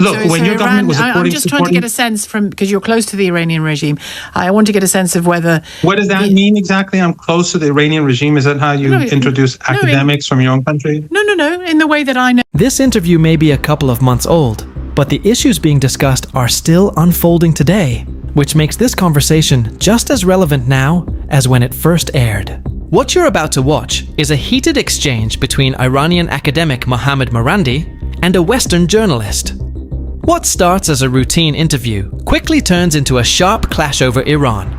Look, when your government was I'm just trying to get a sense from, because you're close to the Iranian regime, I want to get a sense of whether... What does that mean exactly? I'm close to the Iranian regime. Is that how you introduce academics from your own country? No. In the way that I know... This interview may be a couple of months old, but the issues being discussed are still unfolding today, which makes this conversation just as relevant now as when it first aired. What you're about to watch is a heated exchange between Iranian academic Mohammad Marandi and a Western journalist. What starts as a routine interview quickly turns into a sharp clash over Iran,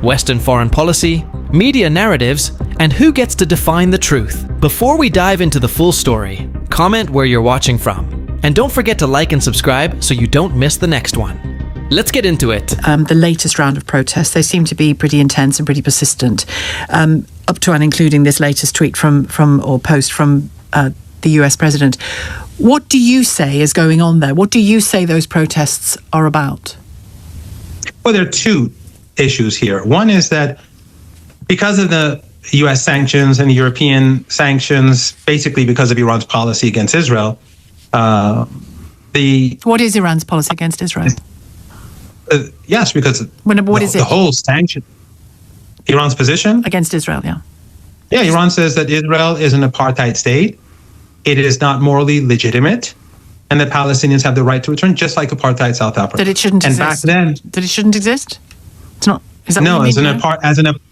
Western foreign policy, media narratives, and who gets to define the truth. Before we dive into the full story, comment where you're watching from. And don't forget to like and subscribe so you don't miss the next one. Let's get into it. The latest round of protests, they seem to be pretty intense and pretty persistent, up to and including this latest tweet or post from the US president. What do you say is going on there? What do you say those protests are about? Well, there are two issues here. One is that because of the US sanctions and European sanctions, basically because of Iran's policy against Israel, What is Iran's policy against Israel? Yes, because what is it? The whole sanction, Iran's position against Israel, yeah. Yeah, Iran says that Israel is an apartheid state. It is not morally legitimate, and the Palestinians have the right to return, just like apartheid South Africa. That it shouldn't exist. And back then, that it shouldn't exist. It's not. Is that no, what you mean?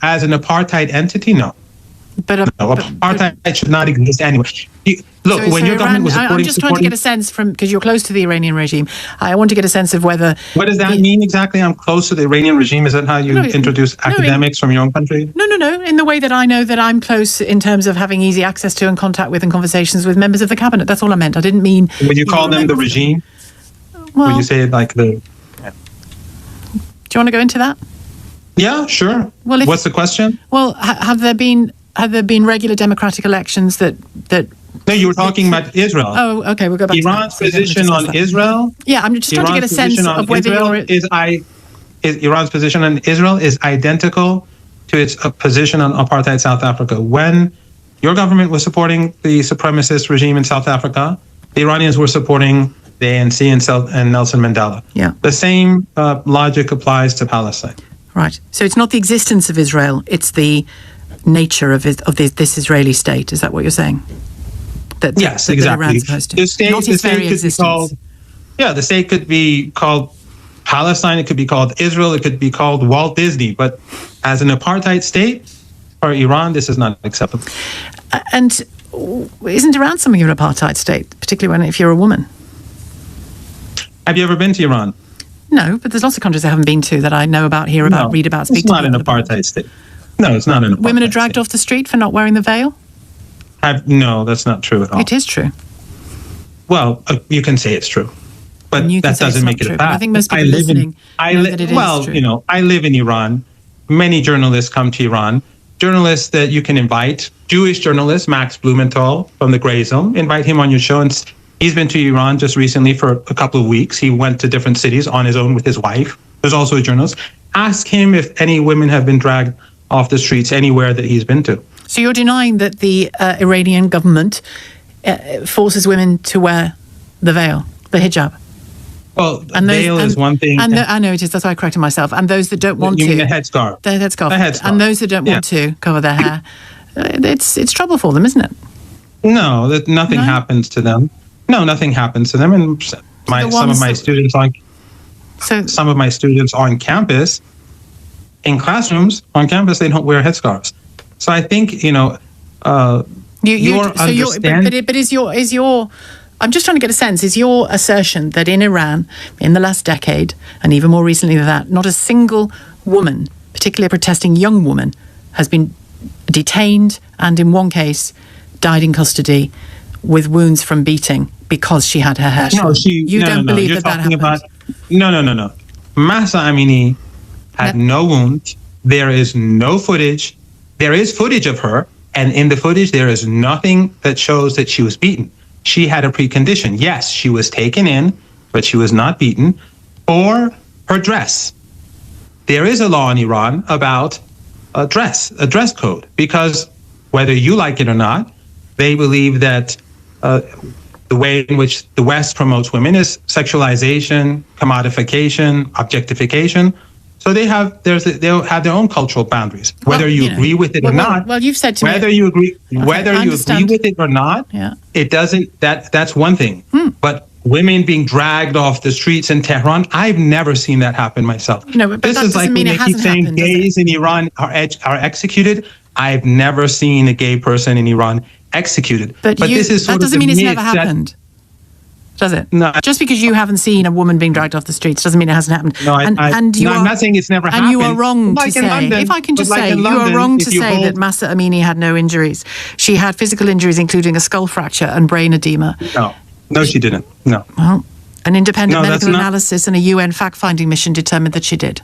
as an apartheid entity, no. Apartheid should not exist anyway. When your government was I'm just trying to get a sense from, because you're close to the Iranian regime, I want to get a sense of whether... What does that mean exactly? I'm close to the Iranian regime. Is that how you introduce academics from your own country? No. In the way that I know that I'm close in terms of having easy access to and contact with and conversations with members of the cabinet. That's all I meant. I didn't mean... Would you call them the regime? Well, would you say it like the... Do you want to go into that? Yeah, sure. Well, what's the question? Well, have there been regular democratic elections that... No, you were talking about Israel. Oh, okay, we'll go back Iran's to that. position on Israel... Yeah, I'm just trying to get a sense of whether Iran's position on Israel is identical to its position on apartheid South Africa. When your government was supporting the supremacist regime in South Africa, the Iranians were supporting the ANC and Nelson Mandela. Yeah. The same logic applies to Palestine. Right. So it's not the existence of Israel, it's the nature of this Israeli state. Is that what you're saying? Yes, exactly. Iran's supposed to. The state could be called Palestine, it could be called Israel, it could be called Walt Disney, but as an apartheid state for Iran, this is not acceptable. And isn't Iran something of an apartheid state, particularly if you're a woman? Have you ever been to Iran? No, but there's lots of countries I haven't been to that I know about, hear about, read about, speak to. It's not an apartheid state. No, it's not an apartheid state. Women are dragged off the street for not wearing the veil? No, that's not true at all. It is true. Well, you can say it's true, but that doesn't make it a fact. I think most people listening know that it is true. I live in Iran. Many journalists come to Iran. Journalists that you can invite, Jewish journalist Max Blumenthal from the Grey Zone, invite him on your show. And he's been to Iran just recently for a couple of weeks. He went to different cities on his own with his wife. There's also a journalist. Ask him if any women have been dragged off the streets anywhere that he's been to. So you're denying that the Iranian government forces women to wear the veil, the hijab? Well, veil is one thing. I know it is. That's why I corrected myself. And those that don't want to... You mean a headscarf? The headscarf. And those that don't want to cover their hair, it's trouble for them, isn't it? No, nothing happens to them. No, nothing happens to them. And some of my students on campus, in classrooms on campus, they don't wear headscarves. So I think is your I'm just trying to get a sense, is your assertion that in Iran in the last decade and even more recently than that, not a single woman, particularly a protesting young woman, has been detained and in one case died in custody with wounds from beating because she had her hair short? You don't believe that happened? No. Mahsa Amini had no wounds. There is no footage. There is footage of her, and in the footage, there is nothing that shows that she was beaten. She had a precondition. Yes, she was taken in, but she was not beaten, or her dress. There is a law in Iran about a dress code, because whether you like it or not, they believe that the way in which the West promotes women is sexualization, commodification, objectification. So they'll have their own cultural boundaries, whether you agree with it or not. Well, you've said to me whether you agree with it or not. Yeah. It doesn't. That's one thing. But women being dragged off the streets in Tehran, I've never seen that happen myself. No, but this that is doesn't like mean when it they keep hasn't saying happened, gays in Iran are executed. I've never seen a gay person in Iran executed. But this is that doesn't mean it's never happened. Does it? No. Just because you haven't seen a woman being dragged off the streets doesn't mean it hasn't happened. No, I'm not saying it's never happened. And you are wrong to say, London, if I can just say, you are wrong to say that Mahsa Amini had no injuries. She had physical injuries, including a skull fracture and brain edema. No, she didn't. No. Well, an independent medical analysis and a UN fact-finding mission determined that she did.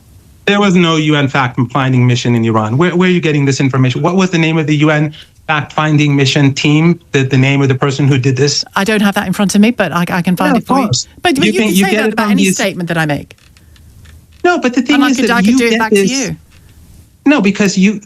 There was no UN fact-finding mission in Iran. Where are you getting this information? What was the name of the UN fact-finding mission team? The name of the person who did this? I don't have that in front of me, but I can find it for you. But you can say that about any statement that I make. No, but the thing is that I could do it back to you. No, because you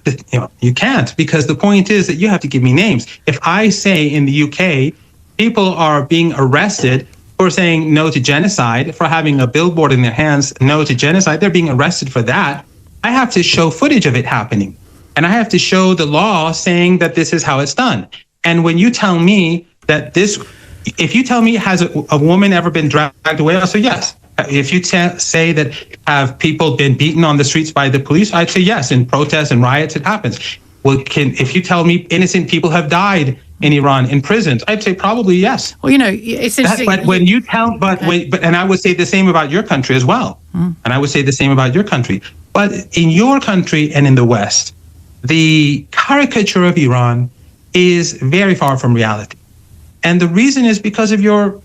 can't. Because the point is that you have to give me names. If I say in the UK, people are being arrested for saying no to genocide, for having a billboard in their hands, no to genocide, they're being arrested for that. I have to show footage of it happening. And I have to show the law saying that this is how it's done. And when you tell me that if you tell me, has a woman ever been dragged away? I'll say yes. If you say that have people been beaten on the streets by the police, I'd say yes. In protests and riots, it happens. Well, if you tell me innocent people have died in Iran in prisons, I'd say probably yes. Well, it's interesting. But when you tell, and I would say the same about your country as well. And I would say the same about your country. But in your country and in the West, the caricature of Iran is very far from reality. And the reason is because of your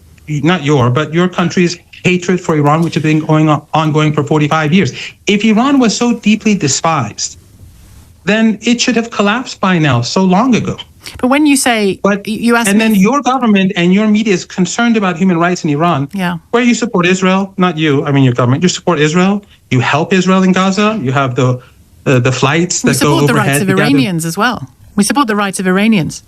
country's hatred for Iran, which has been ongoing for 45 years. If Iran was so deeply despised, then it should have collapsed by now, so long ago. But when you say, then your government and your media is concerned about human rights in Iran, where you support Israel, not you, I mean your government, you support Israel, you help Israel in Gaza, you have the flights that go overhead. We support the rights of Iranians as well. We support the rights of Iranians.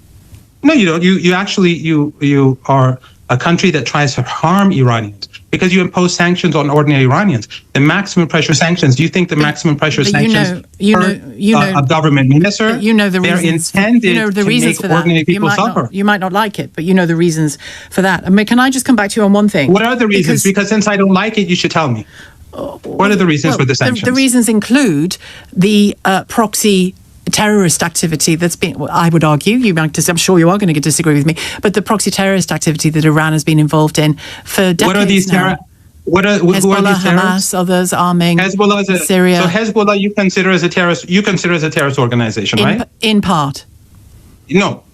No, you don't. You are a country that tries to harm Iranians because you impose sanctions on ordinary Iranians. The maximum pressure sanctions. Do you think the maximum pressure sanctions a government minister? You know the reasons. They're intended to make ordinary people suffer. You might not like it, but you know the reasons for that. I mean, can I just come back to you on one thing? What are the reasons? Because since I don't like it, you should tell me. What are the reasons for the sanctions? The reasons include the proxy terrorist activity that's been, I would argue, I'm sure you are going to disagree with me, but the proxy terrorist activity that Iran has been involved in for decades. What are these Hezbollah, who are these Hamas, others arming Syria. So Hezbollah you consider as a terrorist organization, right? In part. No.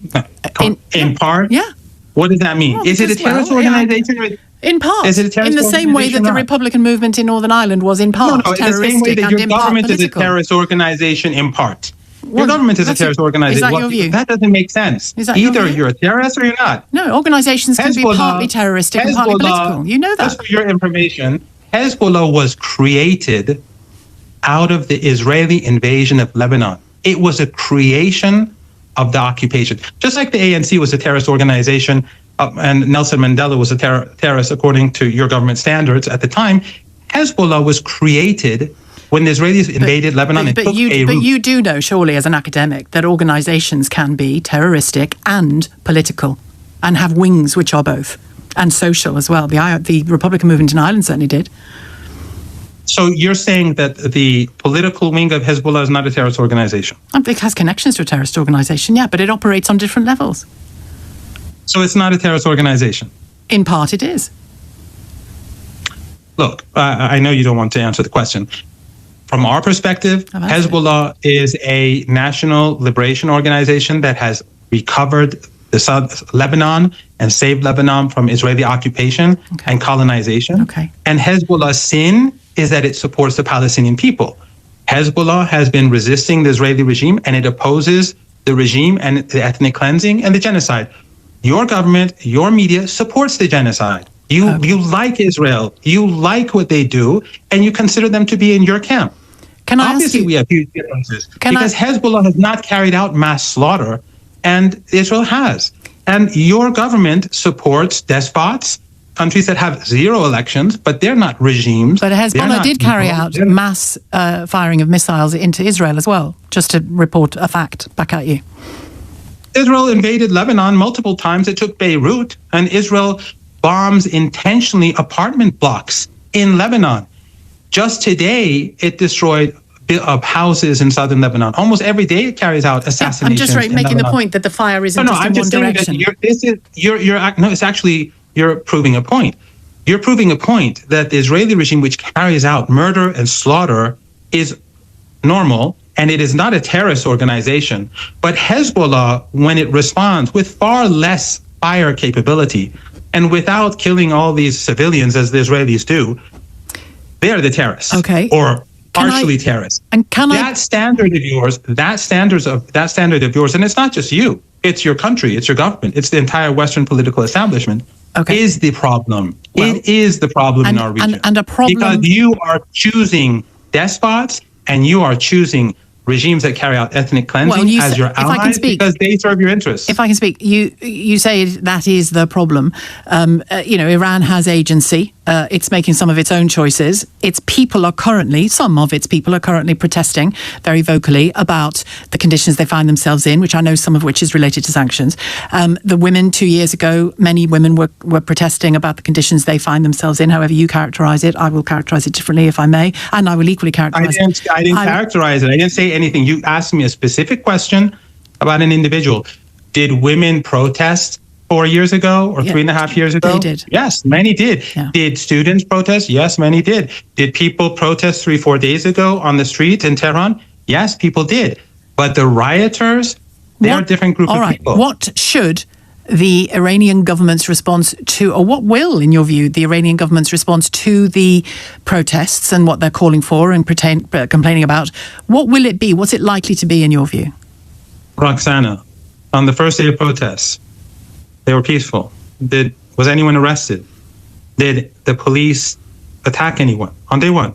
In part? Yeah. What does that mean? Is it a terrorist organization? Yeah. In part, is it a terrorist in the same way that the Republican movement in Northern Ireland was in part terroristic, in the same way that your government is a political. terrorist organization in part. Your government is a terrorist organization. Is that your view? That doesn't make sense. Either you're a terrorist or you're not. No, organizations can be partly terroristic and partly political. You know that. Just for your information, Hezbollah was created out of the Israeli invasion of Lebanon. It was a creation of the occupation. Just like the ANC was a terrorist organization and Nelson Mandela was a terrorist according to your government standards at the time, Hezbollah was created when the Israelis invaded Lebanon and took a route. But you do know, surely, as an academic, that organizations can be terroristic and political and have wings which are both, and social as well. The Republican movement in Ireland certainly did. So you're saying that the political wing of Hezbollah is not a terrorist organization? It has connections to a terrorist organization, yeah, but it operates on different levels. So it's not a terrorist organization? In part, it is. Look, I know you don't want to answer the question. From our perspective, Hezbollah is a national liberation organization that has recovered Lebanon and saved Lebanon from Israeli occupation and colonization. And Hezbollah's sin is that it supports the Palestinian people. Hezbollah has been resisting the Israeli regime, and it opposes the regime and the ethnic cleansing and the genocide. Your government, your media supports the genocide. You like Israel, you like what they do, and you consider them to be in your camp. Obviously, we have huge differences because Hezbollah has not carried out mass slaughter, and Israel has. And your government supports despots, countries that have zero elections, but they're not regimes. But Hezbollah did carry out mass firing of missiles into Israel as well, just to report a fact back at you. Israel invaded Lebanon multiple times. It took Beirut, and Israel bombs intentionally apartment blocks in Lebanon. Just today, it destroyed houses in southern Lebanon. Almost every day, it carries out assassinations. I'm just making the point that the fire isn't just in one direction. You're proving a point. You're proving a point that the Israeli regime, which carries out murder and slaughter, is normal, and it is not a terrorist organization. But Hezbollah, when it responds with far less fire capability and without killing all these civilians as the Israelis do, they are the terrorists. Okay. Or partially terrorists. And that standard of yours, and it's not just you, it's your country, it's your government, it's the entire Western political establishment, is the problem. Well, it is the problem in our region. And a problem because you are choosing despots and you are choosing regimes that carry out ethnic cleansing as your allies because they serve your interests. If I can speak, you say that is the problem. Iran has agency. It's making some of its own choices. Some of its people are currently protesting very vocally about the conditions they find themselves in, which I know some of which is related to sanctions. The women 2 years ago, many women were protesting about the conditions they find themselves in. However you characterize it, I will characterize it differently if I may, and I will equally characterize it. I didn't characterize it. I didn't say anything. You asked me a specific question about an individual. Did women protest 4 years ago or 3.5 years ago? They did. Yes, many did. Yeah. Did students protest? Yes, many did. Did people protest 3-4 days ago on the street in Tehran? Yes, people did. But the rioters, they're a different group of people. What should the Iranian government's response to, or what will, in your view, the Iranian government's response to the protests and what they're calling for and complaining about, what will it be? What's it likely to be in your view? Roxana, on the first day of protests, they were peaceful. Was anyone arrested? Did the police attack anyone on day one?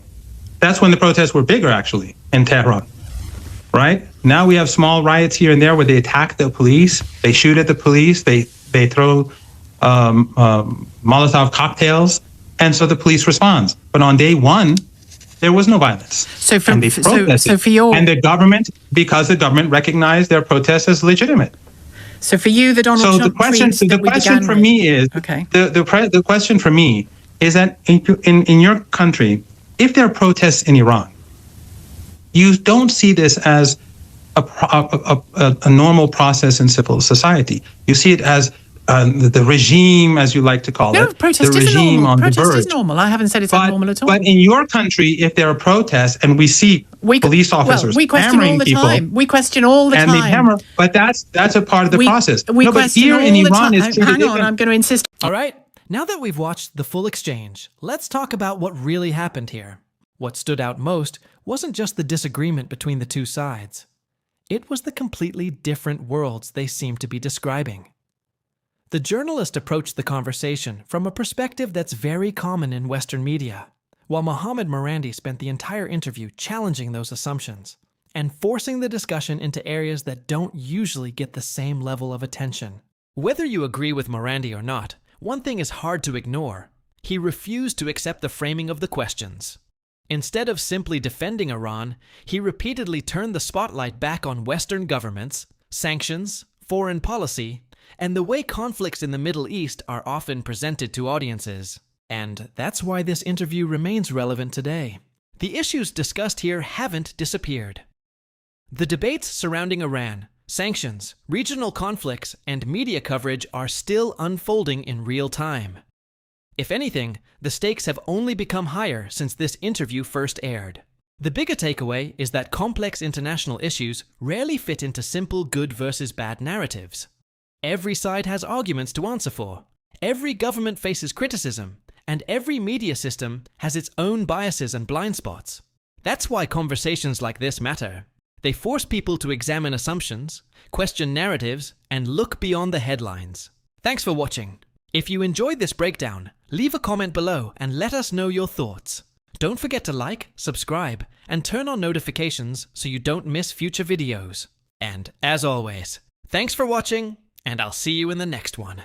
That's when the protests were bigger, actually, in Tehran, right? Now we have small riots here and there where they attack the police, they shoot at the police, they throw Molotov cocktails, and so the police responds. But on day one, there was no violence. So for your... And the government, because the government recognized their protests as legitimate. So for you, the Donald Trump the question for me is the question for me is that in your country, if there are protests in Iran, you don't see this as a normal process in civil society. You see it as the regime, as you like to call it. Protest the regime on the verge. Protest is normal. I haven't said it's abnormal at all. But in your country, if there are protests and we see police officers we question all the time. We question all the time. And they hammer, but that's a part of the process. But here in Iran, it's hang on, I'm going to insist. All right, now that we've watched the full exchange, let's talk about what really happened here. What stood out most wasn't just the disagreement between the two sides. It was the completely different worlds they seemed to be describing. The journalist approached the conversation from a perspective that's very common in Western media, while Mohammad Marandi spent the entire interview challenging those assumptions and forcing the discussion into areas that don't usually get the same level of attention. Whether you agree with Marandi or not, one thing is hard to ignore. He refused to accept the framing of the questions. Instead of simply defending Iran, he repeatedly turned the spotlight back on Western governments, sanctions, foreign policy, and the way conflicts in the Middle East are often presented to audiences. And that's why this interview remains relevant today. The issues discussed here haven't disappeared. The debates surrounding Iran, sanctions, regional conflicts, and media coverage are still unfolding in real time. If anything, the stakes have only become higher since this interview first aired. The bigger takeaway is that complex international issues rarely fit into simple good versus bad narratives. Every side has arguments to answer for. Every government faces criticism, and every media system has its own biases and blind spots. That's why conversations like this matter. They force people to examine assumptions, question narratives, and look beyond the headlines. Thanks for watching. If you enjoyed this breakdown, leave a comment below and let us know your thoughts. Don't forget to like, subscribe, and turn on notifications so you don't miss future videos. And as always, thanks for watching, And I'll see you in the next one.